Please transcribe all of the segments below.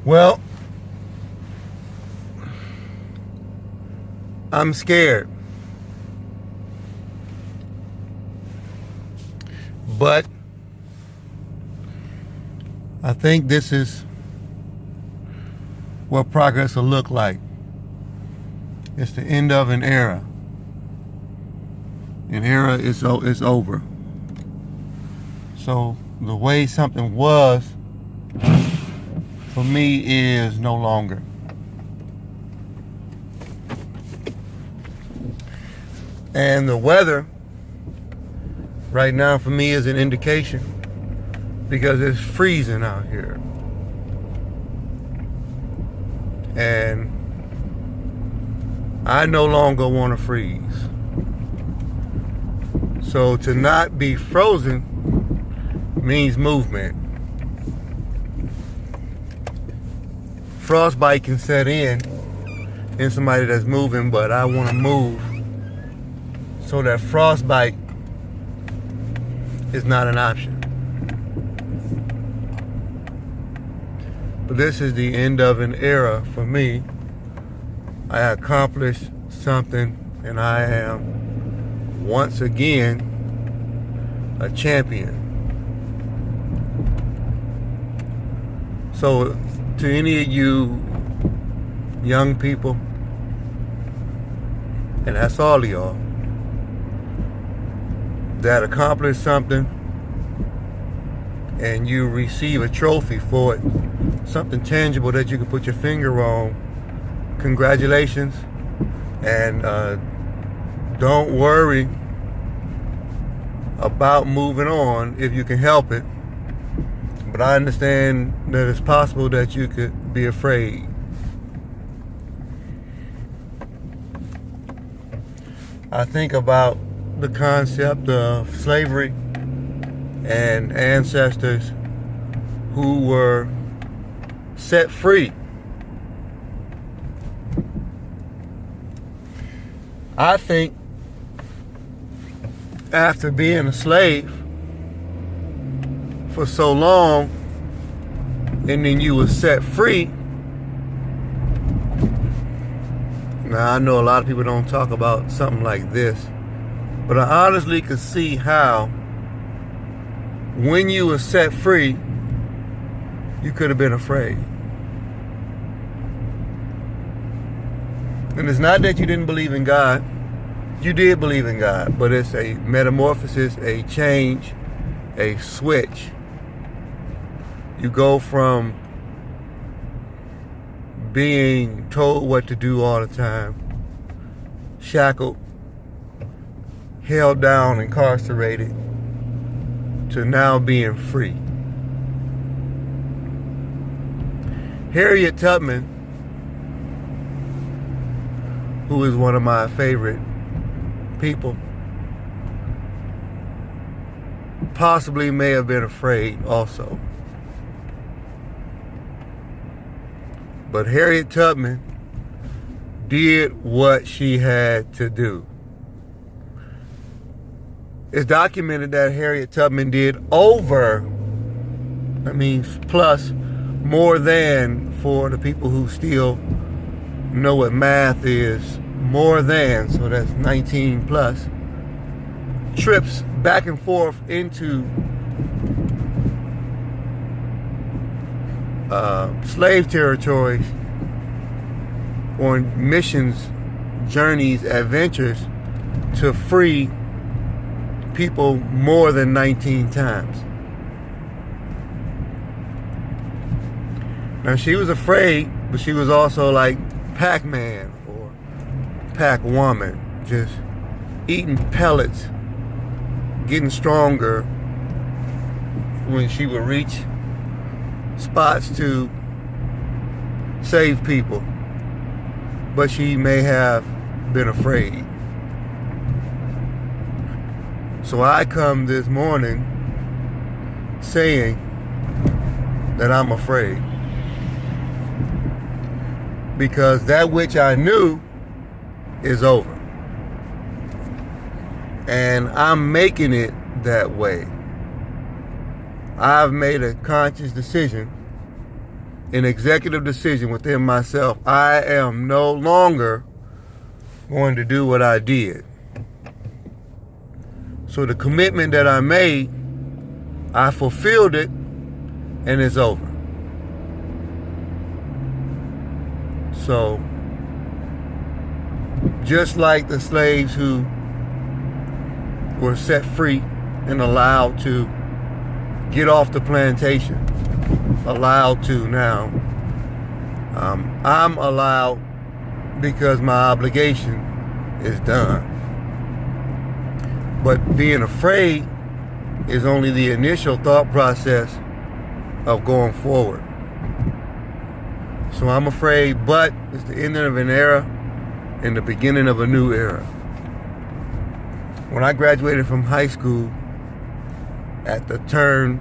Well, I'm scared. But I think this is what progress will look like. It's the end of an era. An era is over. So the way something was for me is no longer. And the weather right now for me is an indication, because it's freezing out here. And I no longer want to freeze. So to not be frozen means movement. Frostbite can set in somebody that's moving, but I want to move so that frostbite is not an option. But this is the end of an era for me. I accomplished something, and I am once again a champion. So to any of you young people, and that's all of y'all, that accomplish something and you receive a trophy for it, something tangible that you can put your finger on, congratulations. And don't worry about moving on if you can help it. But I understand that it's possible that you could be afraid. I think about the concept of slavery and ancestors who were set free. I think after being a slave for so long, and then you were set free. Now I know a lot of people don't talk about something like this, but I honestly could see how when you were set free, you could have been afraid. And it's not that you didn't believe in God. You did believe in God, but it's a metamorphosis, a change, a switch. You go from being told what to do all the time, shackled, held down, incarcerated, to now being free. Harriet Tubman, who is one of my favorite people, possibly may have been afraid also. But Harriet Tubman did what she had to do. It's documented that Harriet Tubman did plus more than, for the people who still know what math is, more than, so that's 19 plus, trips back and forth into slave territories, on missions, journeys, adventures to free people more than 19 times. Now she was afraid, but she was also like Pac-Man or Pac-Woman, just eating pellets, getting stronger when she would reach spots to save people. But she may have been afraid. So I come this morning saying that I'm afraid, because that which I knew is over, and I'm making it that way. I've made a conscious decision, an executive decision within myself. I am no longer going to do what I did. So the commitment that I made, I fulfilled it, and it's over. So, just like the slaves who were set free and allowed to get off the plantation, allowed to now, I'm allowed because my obligation is done. But being afraid is only the initial thought process of going forward. So I'm afraid, but it's the ending of an era and the beginning of a new era. When I graduated from high school at the turn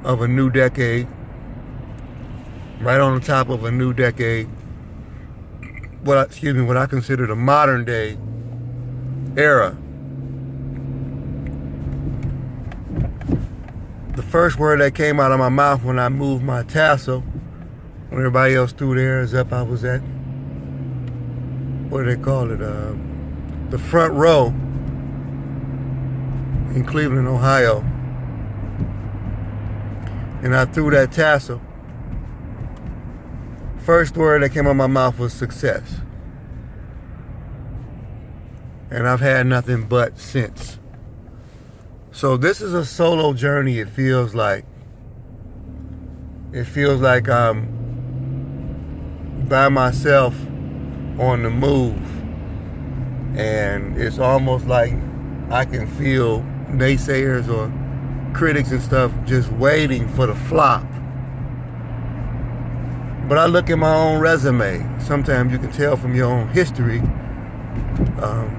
of a new decade, right on the top of a new decade, what I consider the modern day era, the first word that came out of my mouth when I moved my tassel, when everybody else threw theirs up, I was at, what do they call it, the front row in Cleveland, Ohio. And I threw that tassel. First word that came out of my mouth was success. And I've had nothing but since. So this is a solo journey, it feels like. It feels like I'm by myself on the move. And it's almost like I can feel naysayers or critics and stuff just waiting for the flop. But I look at my own resume. Sometimes you can tell from your own history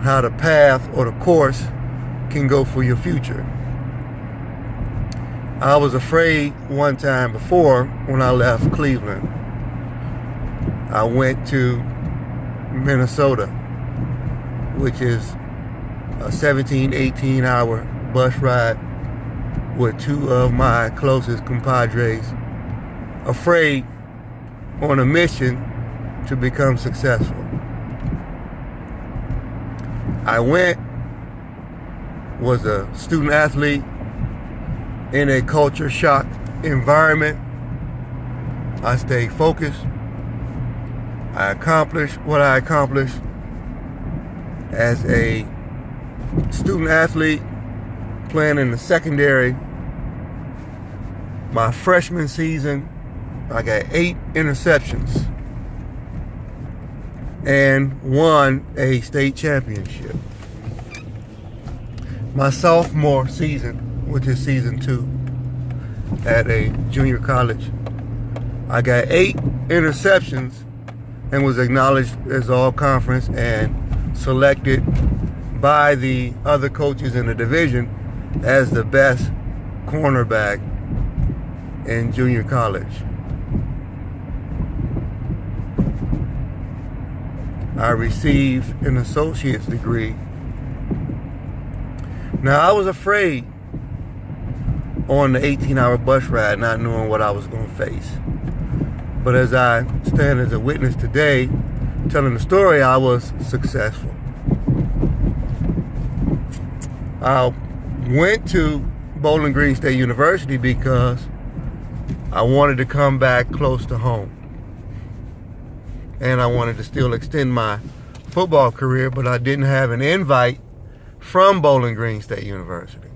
how the path or the course can go for your future. I was afraid one time before when I left Cleveland. I went to Minnesota, which is a 17, 18 hour bus ride with two of my closest compadres, afraid, on a mission to become successful. I went, was a student athlete in a culture shock environment. I stayed focused. I accomplished what I accomplished as a student athlete playing in the secondary. My freshman season, I got 8 interceptions and won a state championship. My sophomore season, which is season 2 at a junior college, I got 8 interceptions and was acknowledged as all conference and selected by the other coaches in the division as the best cornerback in junior college. I received an associate's degree. Now, I was afraid on the 18-hour bus ride, not knowing what I was going to face. But as I stand as a witness today, telling the story, I was successful. I went to Bowling Green State University because I wanted to come back close to home. And I wanted to still extend my football career, but I didn't have an invite from Bowling Green State University.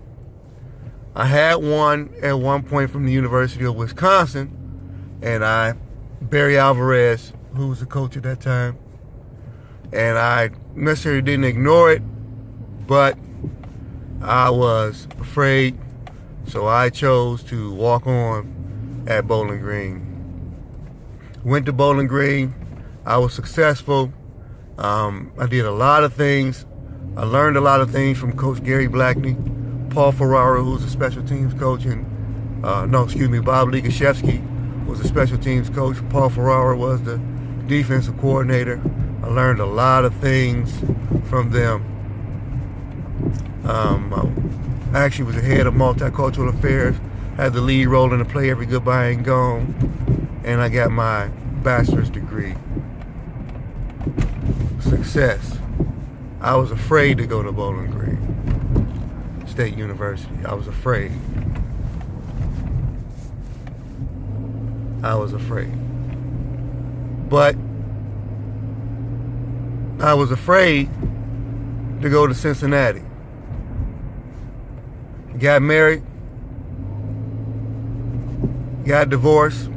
I had one at one point from the University of Wisconsin, and Barry Alvarez, who was the coach at that time, and I necessarily didn't ignore it, but I was afraid, so I chose to walk on at Bowling Green. Went to Bowling Green. I was successful. I did a lot of things. I learned a lot of things from Coach Gary Blackney, Paul Ferrara, who's a special teams coach, and Bob Ligashevsky was a special teams coach. Paul Ferrara was the defensive coordinator. I learned a lot of things from them. I actually was the head of multicultural affairs, had the lead role in the play Every Goodbye Ain't Gone, and I got my bachelor's degree. Success. I was afraid to go to Bowling Green State University. I was afraid. I was afraid. But I was afraid to go to Cincinnati. Got married. Got divorced.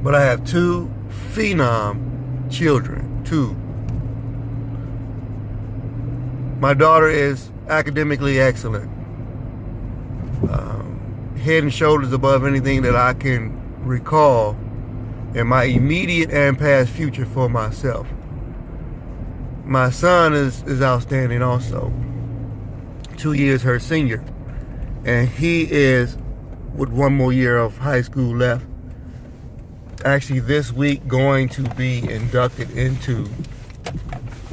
But I have 2 phenom children. 2. My daughter is academically excellent. Head and shoulders above anything that I can recall in my immediate and past future for myself. My son is outstanding also. 2 years her senior. And he is, with 1 more year of high school left, actually this week going to be inducted into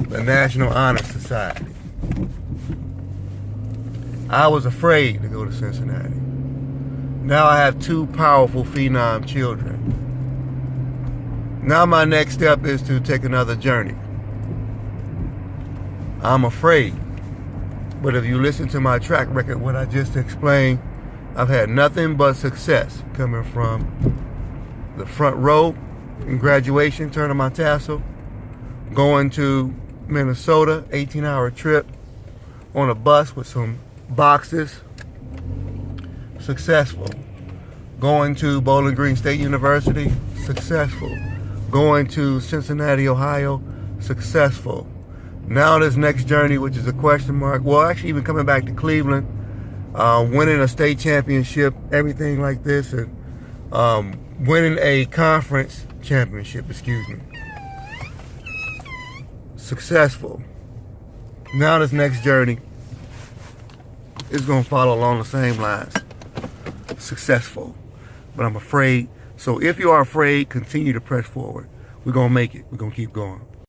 the National Honor Society. I was afraid to go to Cincinnati. Now I have 2 powerful phenom children. Now my next step is to take another journey. I'm afraid. But if you listen to my track record, what I just explained, I've had nothing but success coming from the front row in graduation, turning my tassel, going to Minnesota, 18-hour trip on a bus with some boxes, successful. Going to Bowling Green State University, successful. Going to Cincinnati, Ohio, successful. Now this next journey, which is a question mark, well, actually even coming back to Cleveland, winning a state championship, everything like this, and winning a conference championship, successful. Now this next journey is going to follow along the same lines. Successful. But I'm afraid. So if you are afraid, continue to press forward. We're going to make it. We're going to keep going.